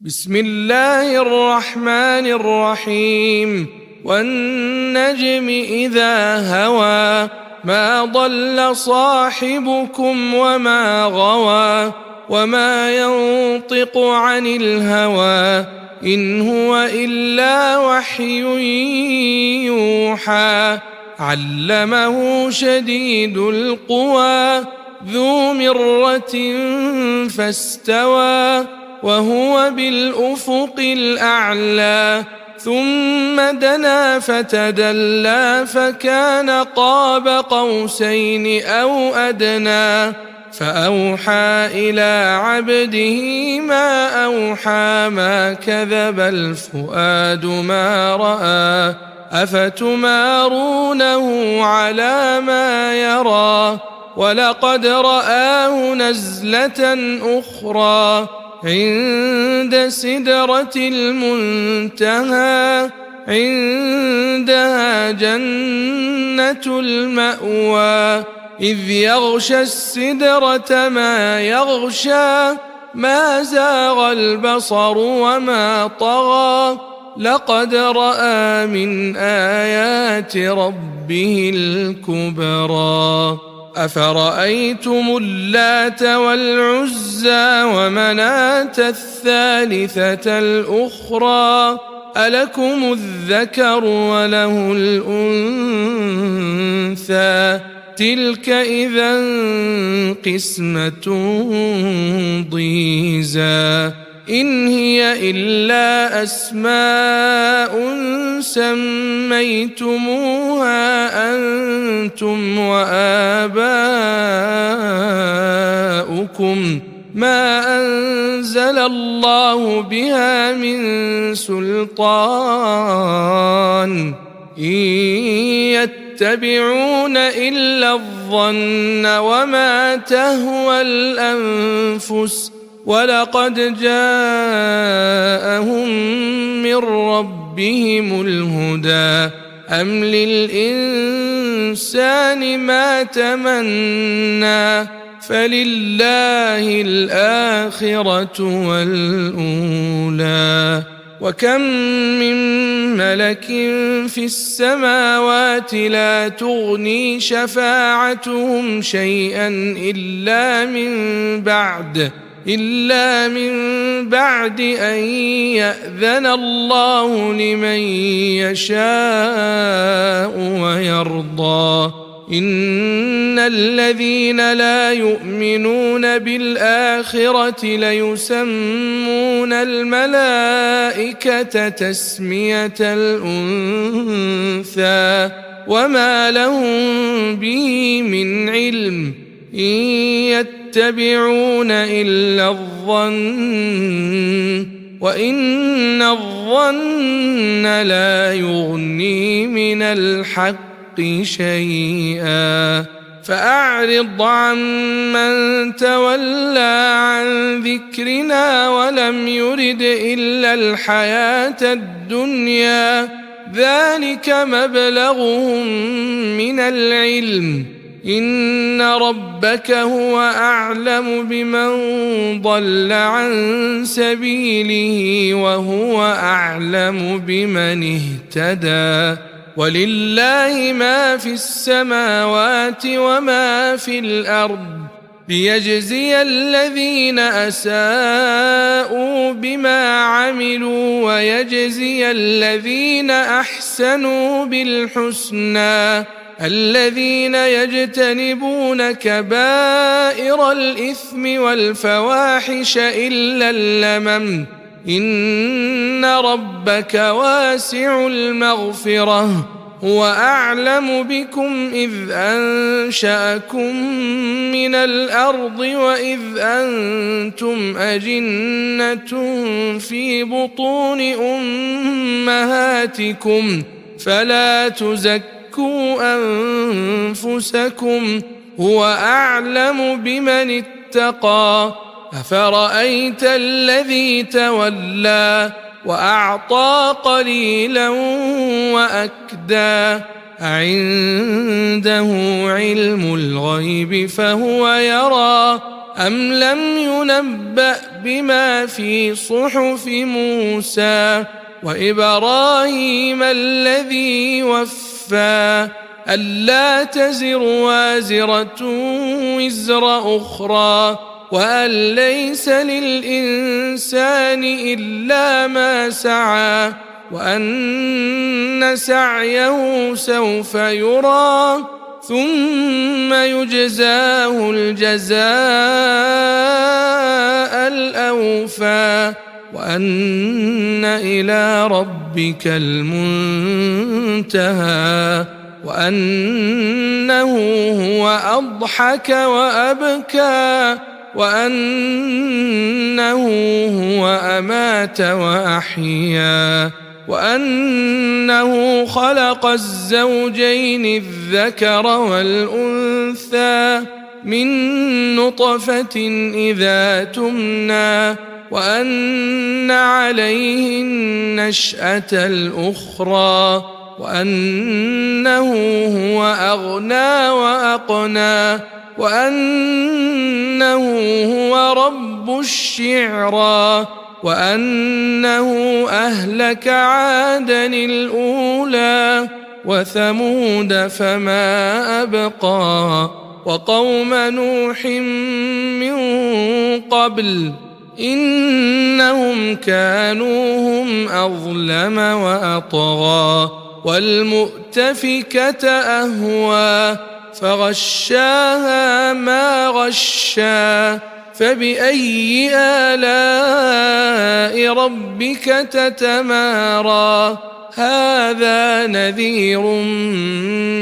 بسم الله الرحمن الرحيم والنجم إذا هوى ما ضل صاحبكم وما غوى وما ينطق عن الهوى إن هو إلا وحي يوحى علمه شديد القوى ذو مرة فاستوى وهو بالأفق الأعلى ثم دنا فتدلى فكان قاب قوسين أو أدنى فأوحى إلى عبده ما أوحى ما كذب الفؤاد ما رأى أفتمارونه على ما يرى ولقد رآه نزلة أخرى عند سدرة المنتهى عندها جنة المأوى إذ يغشى السدرة ما يغشى ما زاغ البصر وما طغى لقد رأى من آيات ربه الكبرى أفرأيتم اللات والعزى ومناة الثالثة الأخرى ألكم الذكر وله الأنثى تلك إذا قسمة ضيزى إن هي إلا أسماء سميتموها أنتم وآباؤكم ما أنزل الله بها من سلطان إن يتبعون إلا الظن وما تهوى الأنفس ولقد جاءهم من ربهم الهدى أم للإنسان ما تمنى فلله الآخرة والأولى وكم من ملك في السماوات لا تغني شفاعتهم شيئا إلا من بعد أن يأذن الله لمن يشاء ويرضى إن الذين لا يؤمنون بالآخرة ليسمون الملائكة تسمية الأنثى وما لهم به من علم إن يتبعون إلا الظن وإن الظن لا يغني من الحق شيئا فأعرض عمن تولى عن ذكرنا ولم يرد إلا الحياة الدنيا ذلك مبلغهم من العلم إن ربك هو أعلم بمن ضل عن سبيله وهو أعلم بمن اهتدى ولله ما في السماوات وما في الأرض ليجزي الذين أساءوا بما عملوا ويجزي الذين أحسنوا بالحسنى الذين يجتنبون كبائر الإثم والفواحش إلا اللمم إن ربك واسع المغفرة هو أعلم بكم إذ أنشأكم من الأرض وإذ أنتم أجنة في بطون أمهاتكم فلا تزكوا أنفسكم هو أعلم بمن اتقى أفرأيت الذي تولى وأعطى قليلا وأكدى أعنده علم الغيب فهو يرى أم لم ينبأ بما في صحف موسى وإبراهيم الذي وفى ألا تزر وازرة وزر أخرى وأن ليس للإنسان إلا ما سعى وأن سعيه سوف يرى ثم يجزاه الجزاء الأوفى وأن إلى ربك المنتهى وأنه هو أضحك وأبكى وأنه هو أمات وأحيا وأنه خلق الزوجين الذكر والأنثى من نطفة إذا تمنى وأن عليه النشأة الأخرى وأنه هو أغنى وأقنى وأنه هو رب الشعرى وأنه أهلك عادا الأولى وثمود فما أبقى وقوم نوح من قبل إنهم كانوا هم أظلم وأطغى والمؤتفكة أهوى فغشاها ما غشا فبأي آلاء ربك تتمارى هذا نذير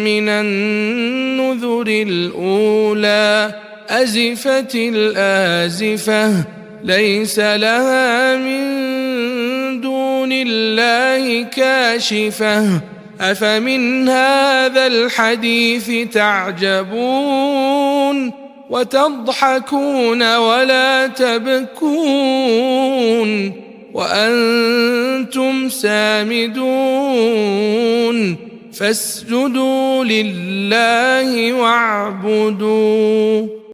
من النذر الأولى أزفت الآزفة ليس لها من دون الله كاشفة أفمن هذا الحديث تعجبون وتضحكون ولا تبكون وأنتم سامدون فاسجدوا لله واعبدوا